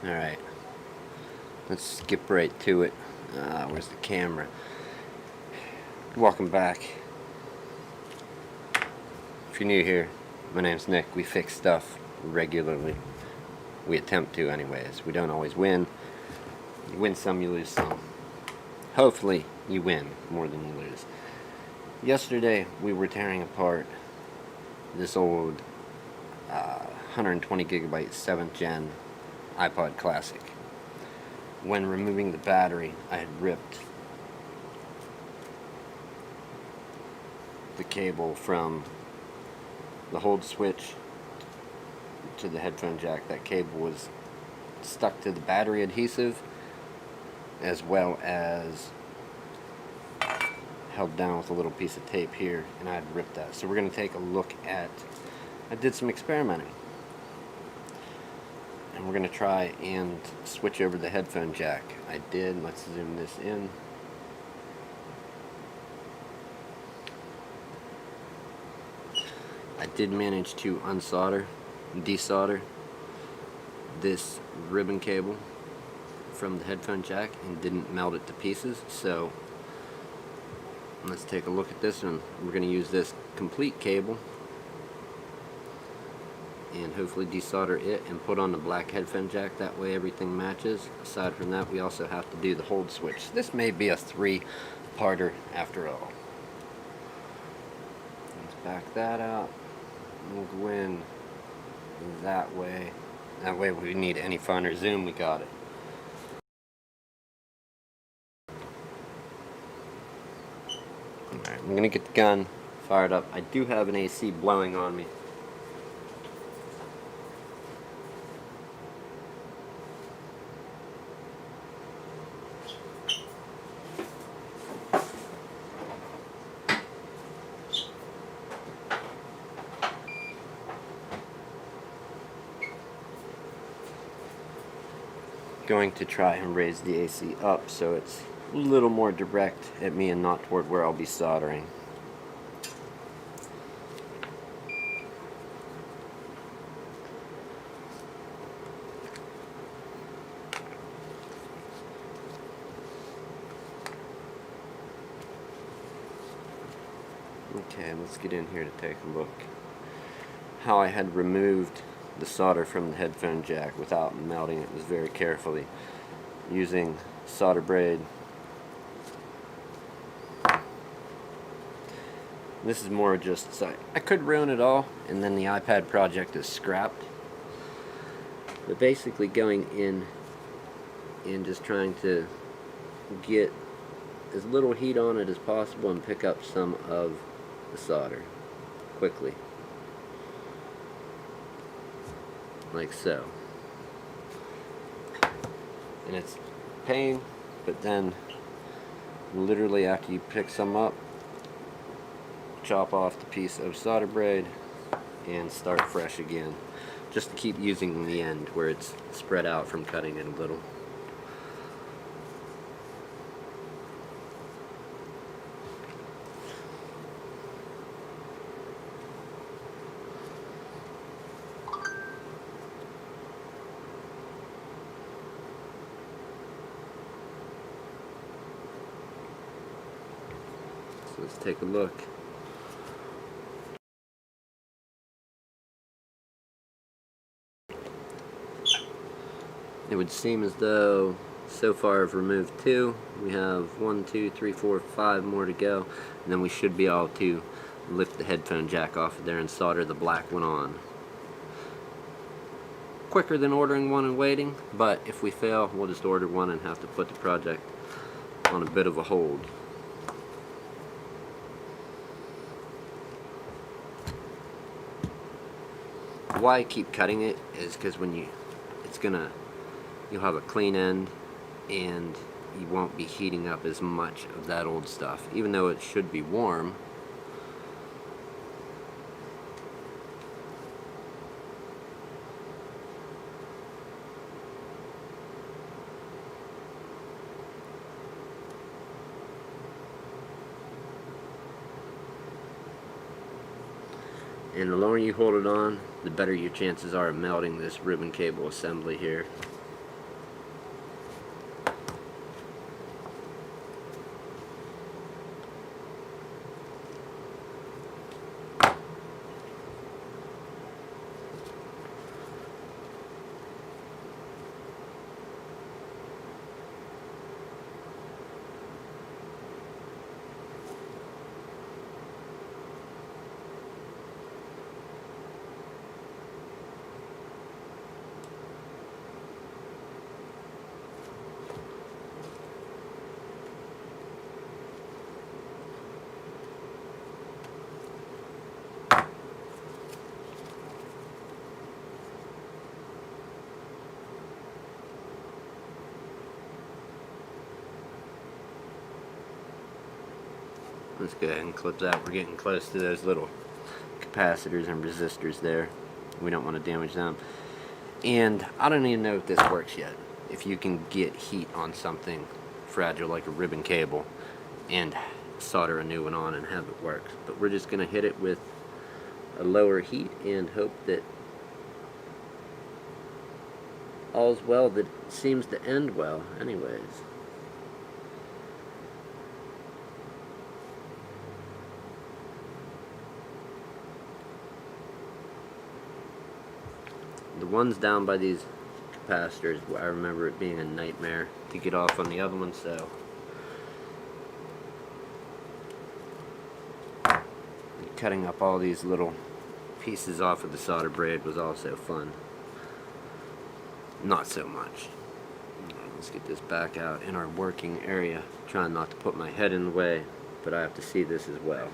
Alright, let's skip right to it. Where's the camera? Welcome back. If you're new here, my name's Nick. We fix stuff regularly. We attempt to anyways. We don't always win. You win some, you lose some. Hopefully you win more than you lose. Yesterday we were tearing apart this old 120 gigabyte 7th gen iPod Classic. When removing the battery, I had ripped the cable from the hold switch to the headphone jack. That cable was stuck to the battery adhesive as well as held down with a little piece of tape here, and I had ripped that. So we're going to take a look at, I did some experimenting. And we're going to try and switch over the headphone jack. I did. Let's zoom this in. I did manage to unsolder, desolder this ribbon cable from the headphone jack and didn't melt it to pieces. So let's take a look at this one. We're going to use this complete cable and hopefully desolder it and put on the black headphone jack. That way everything matches. Aside from that, we also have to do the hold switch. This may be a three-parter after all. Let's back that out. We'll go in that way. That way if we need any finer zoom, we got it. Alright, I'm going to get the gun fired up. I do have an AC blowing on me. Going to try and raise the AC up so it's a little more direct at me and not toward where I'll be soldering. Okay, let's get in here to take a look. How I had removed the solder from the headphone jack without melting it was very carefully, using solder braid. This is more just so I could ruin it all and then the iPad project is scrapped, but basically going in and just trying to get as little heat on it as possible and pick up some of the solder quickly, like so. And it's pain, but then literally after you pick some up, chop off the piece of solder braid and start fresh again, just to keep using the end where it's spread out from cutting it a little. So let's take a look. It would seem as though so far I've removed 2. We have 1, 2, 3, 4, 5 more to go, and then we should be able to lift the headphone jack off of there and solder the black one on. Quicker than ordering one and waiting, but if we fail, we'll just order one and have to put the project on a bit of a hold. Why I keep cutting it is because when you'll have a clean end and you won't be heating up as much of that old stuff, even though it should be warm. And the longer you hold it on, the better your chances are of melting this ribbon cable assembly here. Let's go ahead and clip that. We're getting close to those little capacitors and resistors there. We don't want to damage them. And I don't even know if this works yet. If you can get heat on something fragile like a ribbon cable and solder a new one on and have it work. But we're just going to hit it with a lower heat and hope that all's well that seems to end well anyways. The ones down by these capacitors, I remember it being a nightmare to get off on the other one, so cutting up all these little pieces off of the solder braid was also fun. Not so much. Let's get this back out in our working area. Trying not to put my head in the way, but I have to see this as well.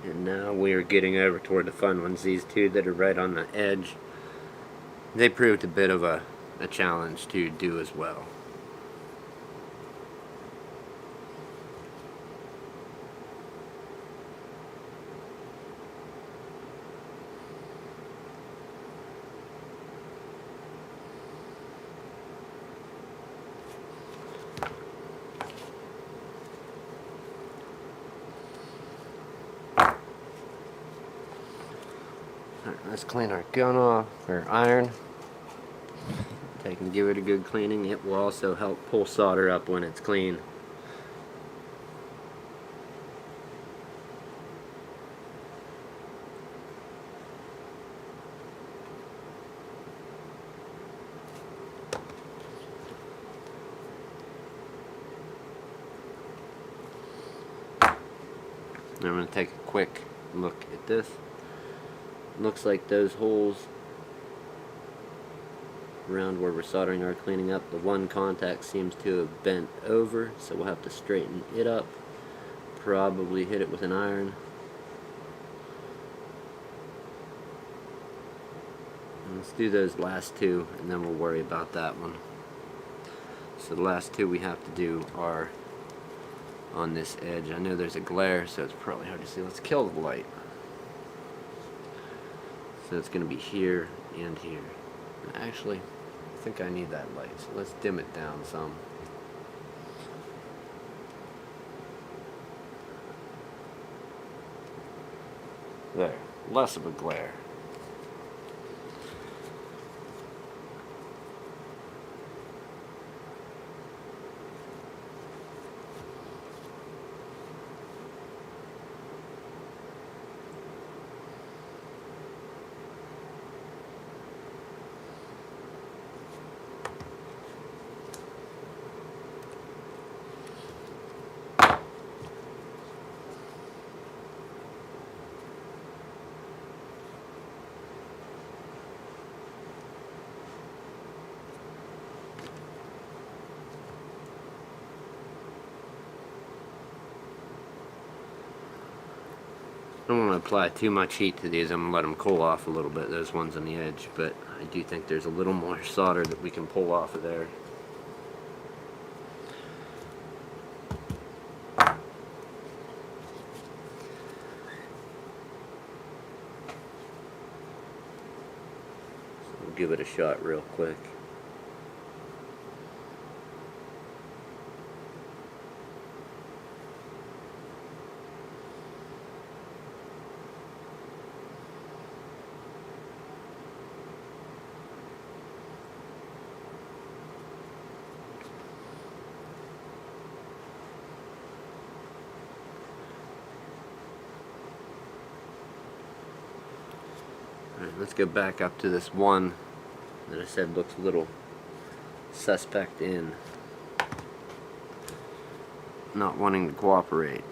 And now we are getting over toward the fun ones. These two that are right on the edge, they proved a bit of a challenge to do as well. Let's clean our gun off, or iron. Take and give it a good cleaning. It will also help pull solder up when it's clean. And I'm going to take a quick look at this. Looks like those holes around where we're soldering are cleaning up. The one contact seems to have bent over, so we'll have to straighten it up. Probably hit it with an iron. And let's do those last two, and then we'll worry about that one. So the last two we have to do are on this edge. I know there's a glare, so it's probably hard to see. Let's kill the light. So it's going to be here and here. Actually, I think I need that light, so let's dim it down some. There, less of a glare. I don't want to apply too much heat to these. I'm going to let them cool off a little bit, those ones on the edge, but I do think there's a little more solder that we can pull off of there. So we'll give it a shot real quick. Alright, let's go back up to this one that I said looks a little suspect in not wanting to cooperate.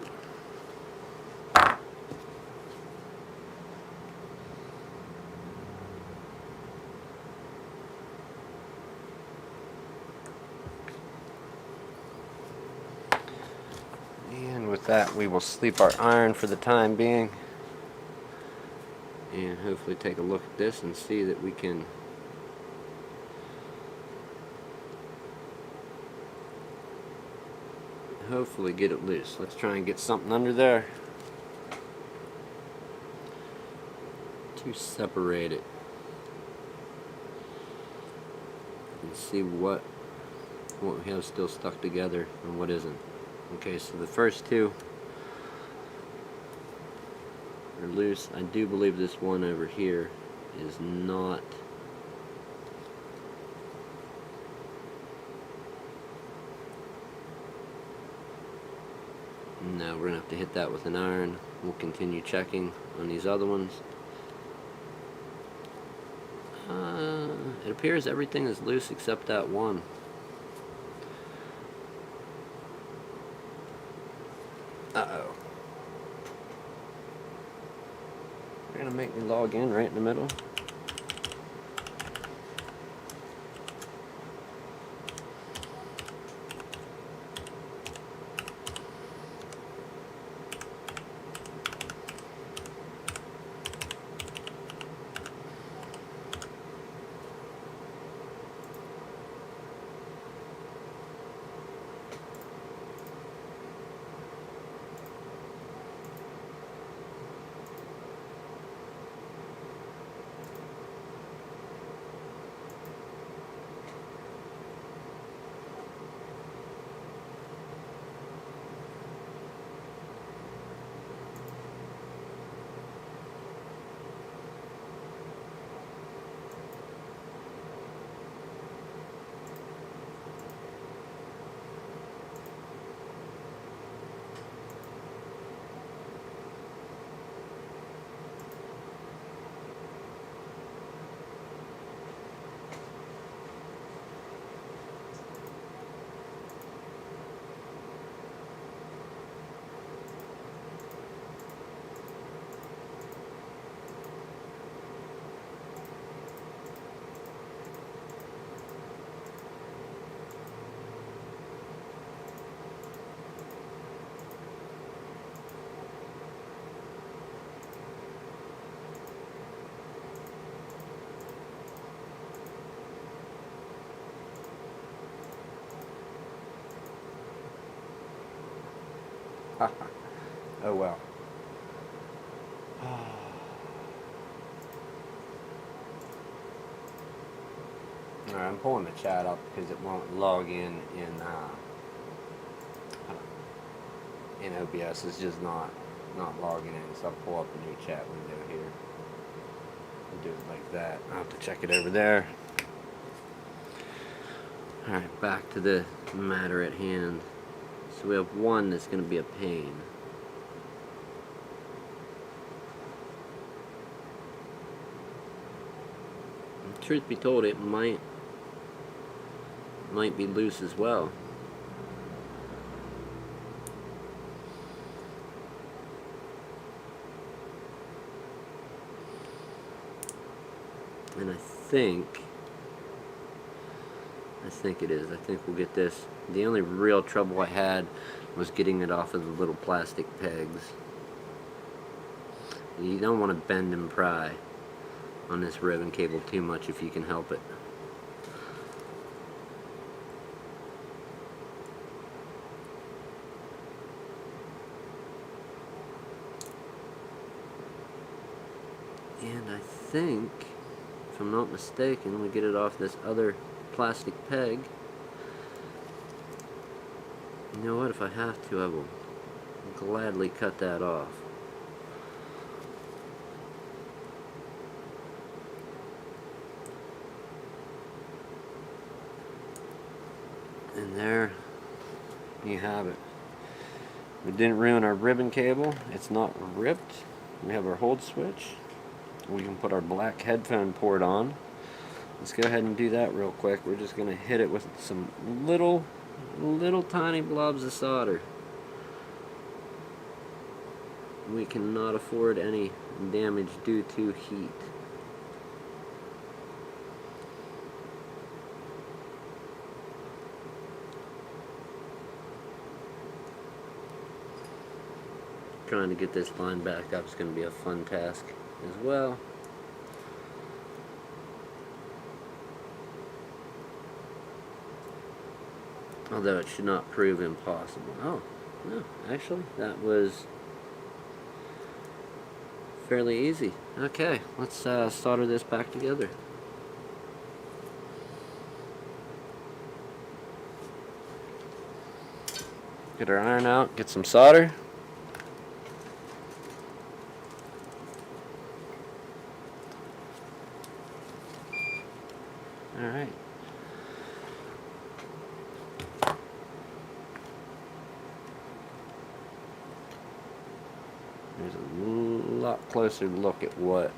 that, we will sleep our iron for the time being, and hopefully take a look at this and see that we can hopefully get it loose. Let's try and get something under there to separate it and see what we have still stuck together and what isn't. Okay, so the first two are loose. I do believe this one over here is not. No, we're gonna have to hit that with an iron. We'll continue checking on these other ones. It appears everything is loose except that one. Uh-oh. You're gonna make me log in right in the middle? Oh well. Alright, I'm pulling the chat up because it won't log in OBS. It's just not logging in. So I'll pull up a new chat window here. I'll do it like that. I'll have to check it over there. Alright, back to the matter at hand. So we have one that's going to be a pain. And truth be told, it might be loose as well. And I think it is. I think we'll get this. The only real trouble I had was getting it off of the little plastic pegs. You don't want to bend and pry on this ribbon cable too much if you can help it. And I think, if I'm not mistaken, we get it off this other plastic peg. You know what, if I have to, I will gladly cut that off. And there you have it. We didn't ruin our ribbon cable. It's not ripped. We have our hold switch. We can put our black headphone port on. Let's go ahead and do that real quick. We're just going to hit it with some little tiny blobs of solder. We cannot afford any damage due to heat. trying to get this line back up is going to be a fun task as well. Although it should not prove impossible. Oh, no, actually, that was fairly easy. Okay, let's solder this back together. Get our iron out, get some solder. Alright. There's a lot closer look at what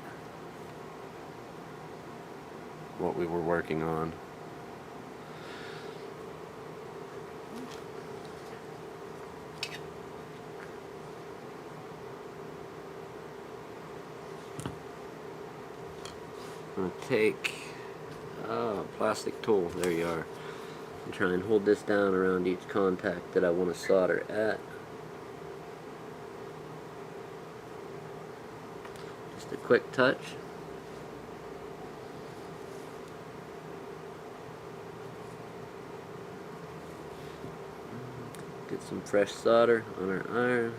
we were working on. I'm going to take a plastic tool, there you are, and try and hold this down around each contact that I want to solder at. Just a quick touch. Get some fresh solder on our iron.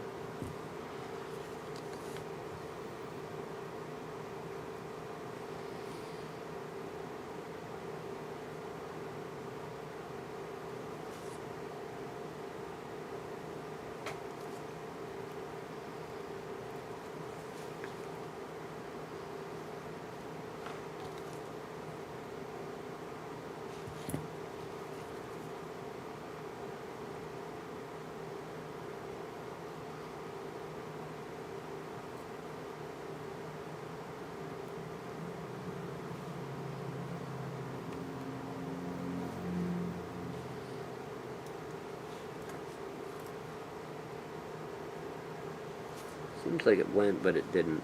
Seems like it went, but it didn't.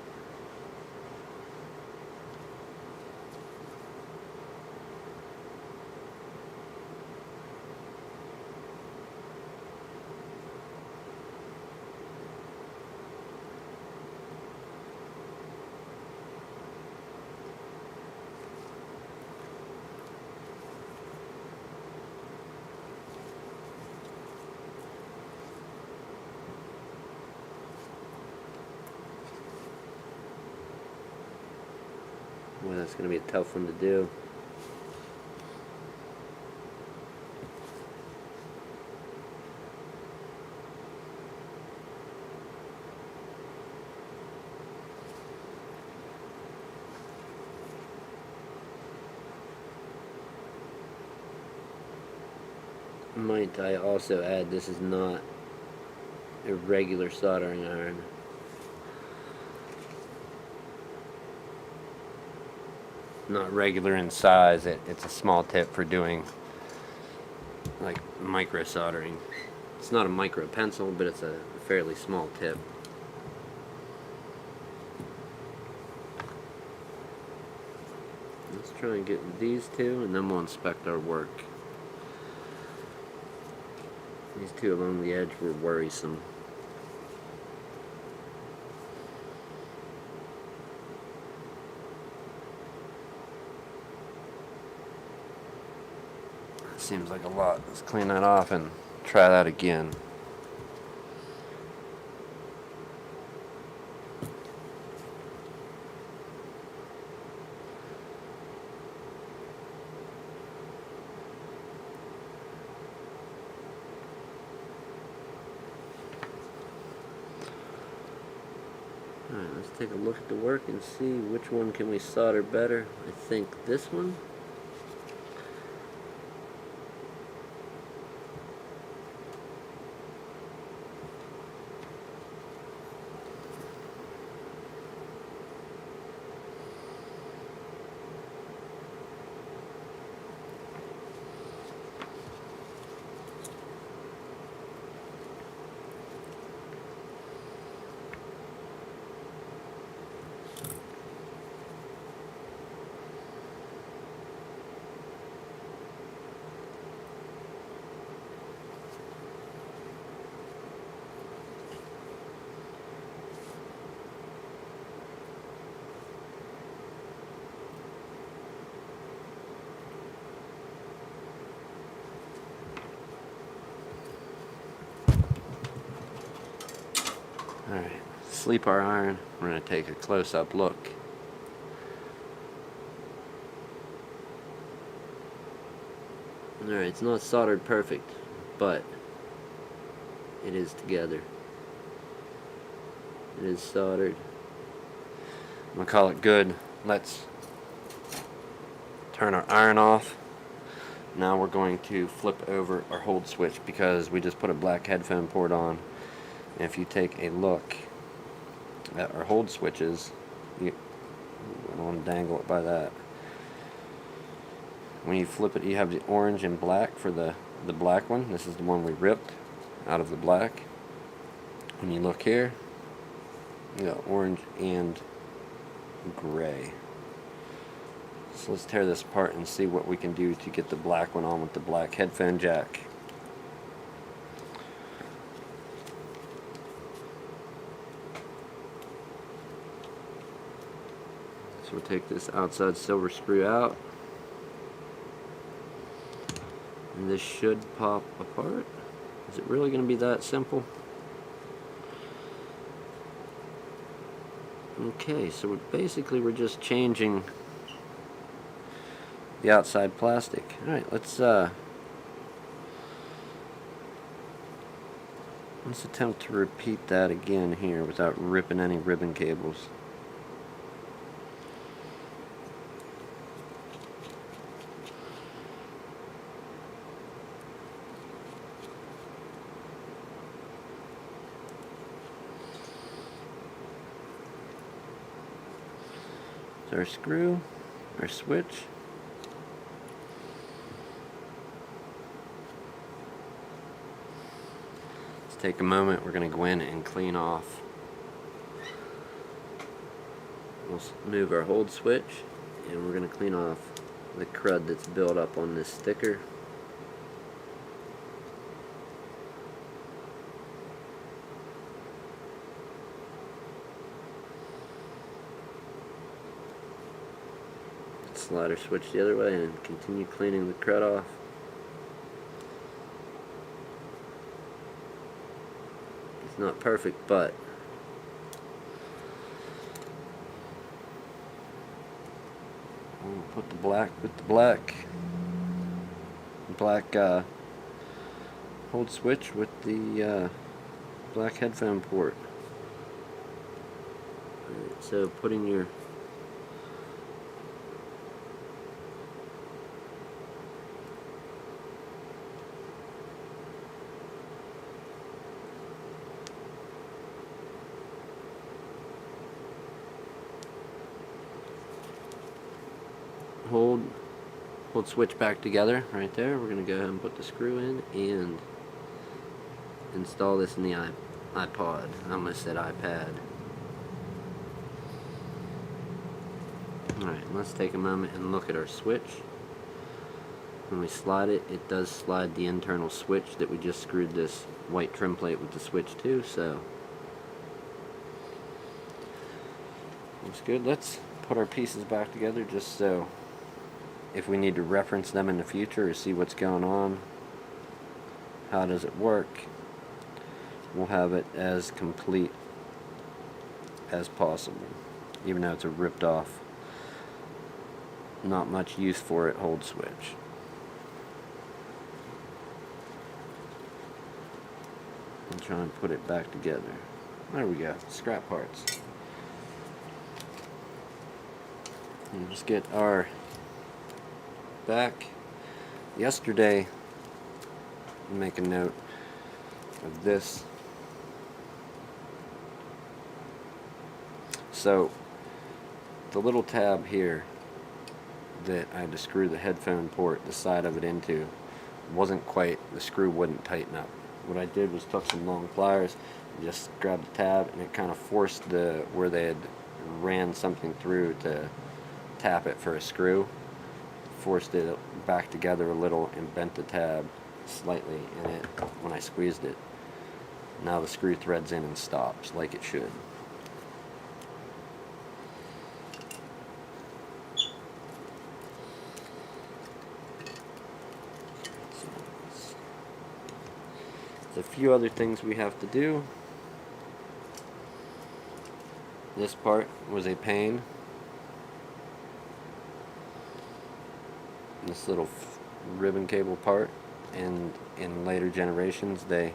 Well, that's going to be a tough one to do. Might I also add, this is not a regular soldering iron. Not regular in size. It's a small tip for doing like micro soldering. It's not a micro pencil, but it's a fairly small tip. Let's try and get these two, and then we'll inspect our work. These two along the edge were worrisome. Seems like a lot. Let's clean that off and try that again. Alright, let's take a look at the work and see which one can we solder better. I think this one. sleeper iron. We're going to take a close-up look. Alright, it's not soldered perfect, but it is together. It is soldered. I'm going to call it good. Let's turn our iron off. Now we're going to flip over our hold switch because we just put a black headphone port on. And if you take a look at our hold switches, I don't want to dangle it by that. When you flip it, you have the orange and black for the black one. This is the one we ripped out of the black. When you look here, you got orange and gray. So let's tear this apart and see what we can do to get the black one on with the black headphone jack. So we'll take this outside silver screw out. And this should pop apart. Is it really going to be that simple? Okay, so we're just changing the outside plastic. Alright, let's attempt to repeat that again here without ripping any ribbon cables. So our screw, our switch. Let's take a moment. We're going to go in and clean off. We'll move our hold switch, and we're going to clean off the crud that's built up on this sticker. Slide our switch the other way and continue cleaning the crud off. It's not perfect, but we'll put the black with the black hold switch with the black headphone port. Alright, so putting your hold switch back together right there. We're going to go ahead and put the screw in and install this in the iPod. I almost said iPad. Alright, let's take a moment and look at our switch. When we slide it, it does slide the internal switch that we just screwed this white trim plate with the switch to, so looks good. Let's put our pieces back together just so if we need to reference them in the future or see what's going on, how does it work, we'll have it as complete as possible, even though it's a ripped off, not much use for it hold switch. And try and put it back together. There we go, scrap parts. And just get our back. Yesterday, make a note of this. So the little tab here that I had to screw the headphone port, the side of it into, wasn't quite, the screw wouldn't tighten up. What I did was took some long pliers and just grabbed the tab, and it kind of forced where they had ran something through to tap it for a screw, forced it back together a little and bent the tab slightly in it when I squeezed it. Now the screw threads in and stops like it should. There's a few other things we have to do. This part was a pain. This little ribbon cable part, and in later generations they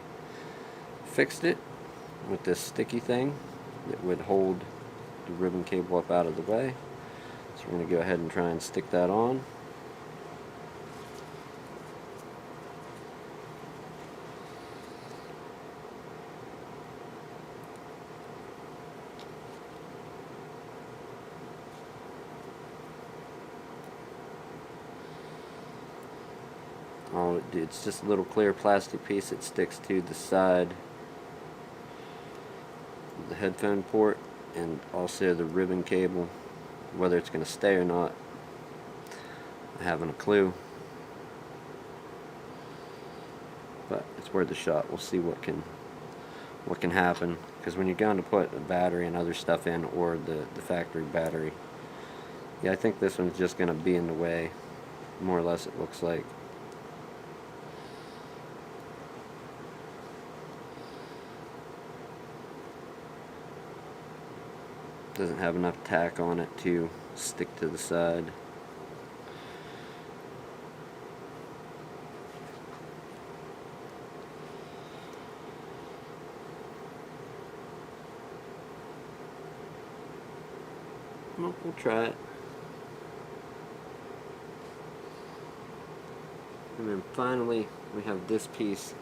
fixed it with this sticky thing that would hold the ribbon cable up out of the way. So we're going to go ahead and try and stick that on. It's just a little clear plastic piece that sticks to the side of the headphone port, and also the ribbon cable. Whether it's going to stay or not, I haven't a clue, but it's worth a shot. We'll see what can happen, because when you're going to put a battery and other stuff in, or the factory battery, yeah, I think this one's just going to be in the way, more or less it looks like. Doesn't have enough tack on it to stick to the side. Well, we'll try it. And then finally we have this piece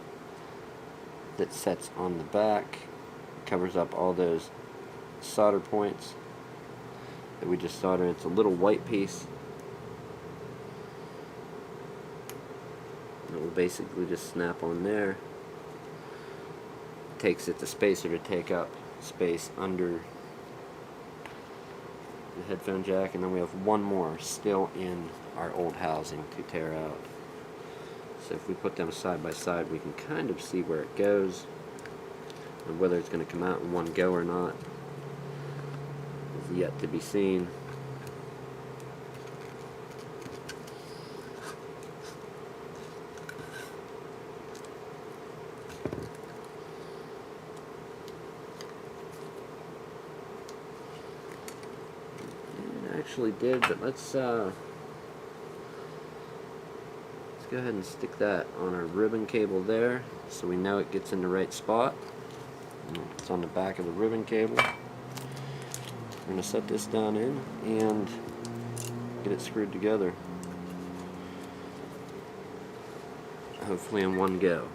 that sets on the back, covers up all those solder points that we just soldered. It's a little white piece. It will basically just snap on there. Takes it the spacer to take up space under the headphone jack, and then we have one more still in our old housing to tear out. So if we put them side by side, we can kind of see where it goes, and whether it's going to come out in one go or not is yet to be seen. It actually did, but let's go ahead and stick that on our ribbon cable there, so we know it gets in the right spot. It's on the back of the ribbon cable. We're going to set this down in and get it screwed together, hopefully in one go.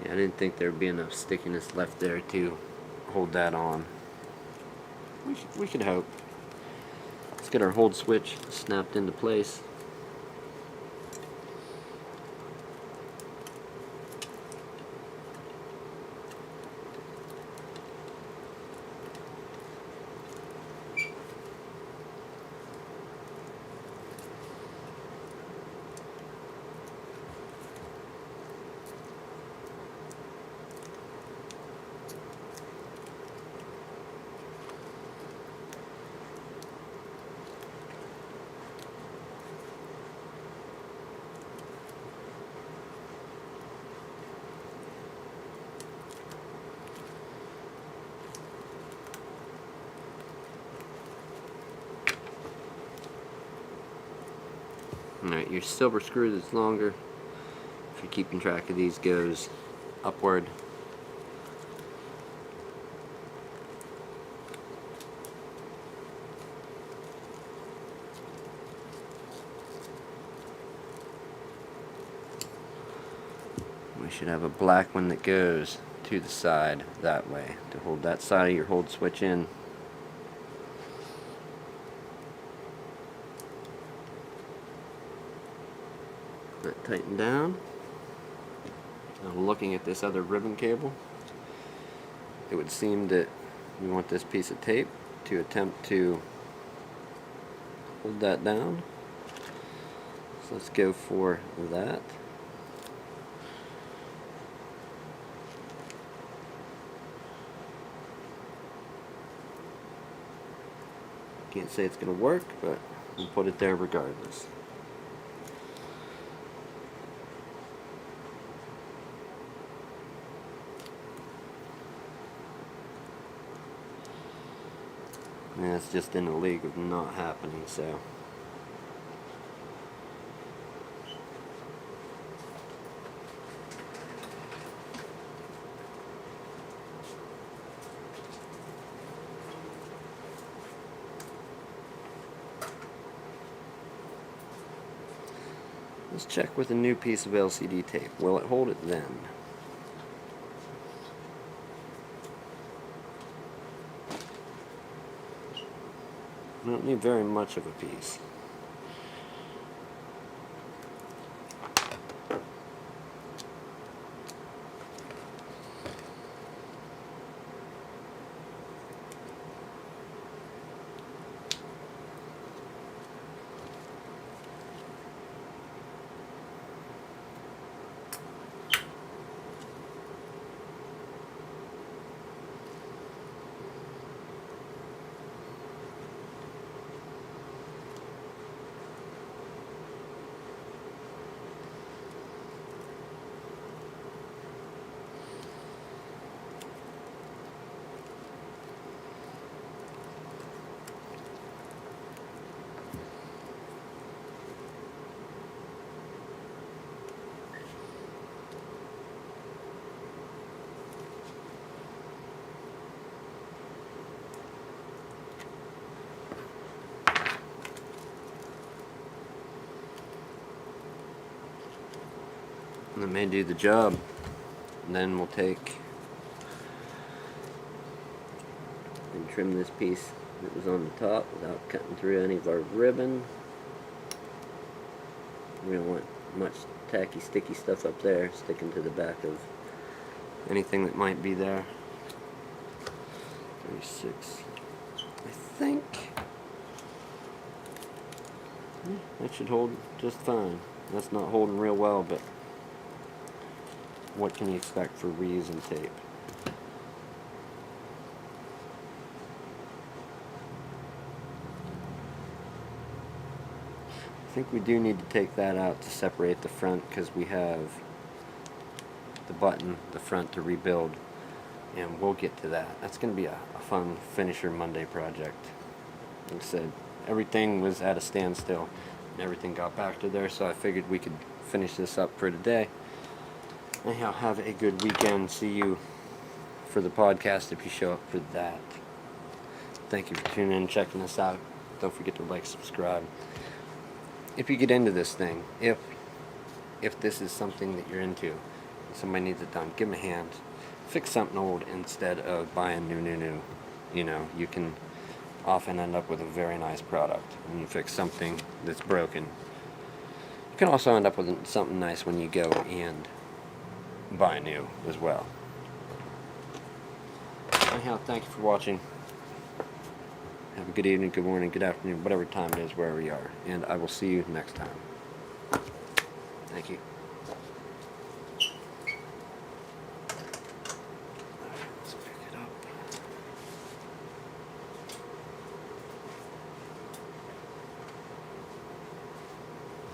I didn't think there'd be enough stickiness left there to hold that on. We could hope. Let's get our hold switch snapped into place. Alright, your silver screw that's longer, if you're keeping track of these, goes upward. We should have a black one that goes to the side that way to hold that side of your hold switch in. That tightened down. Now looking at this other ribbon cable, it would seem that we want this piece of tape to attempt to hold that down. So let's go for that. Can't say it's going to work, but we'll put it there regardless. And it's just in a league of not happening, so. Let's check with a new piece of LCD tape. Will it hold it then? I don't need very much of a piece. That may do the job. And then we'll take and trim this piece that was on the top without cutting through any of our ribbon. We don't want much tacky, sticky stuff up there sticking to the back of anything that might be there. 36. I think that should hold just fine. That's not holding real well, but what can you expect for reusing tape? I think we do need to take that out to separate the front, because we have the button, the front to rebuild, and we'll get to that. That's going to be a fun Finisher Monday project. Like I said, everything was at a standstill and everything got back to there, so I figured we could finish this up for today. Anyhow, have a good weekend. See you for the podcast if you show up for that. Thank you for tuning in and checking us out. Don't forget to like, subscribe. If you get into this thing, if this is something that you're into, somebody needs it done, give them a hand. Fix something old instead of buying new. You know, you can often end up with a very nice product when you fix something that's broken. You can also end up with something nice when you go and buy new as well. Anyhow, thank you for watching. Have a good evening, good morning, good afternoon, whatever time it is, wherever you are. And I will see you next time. Thank you.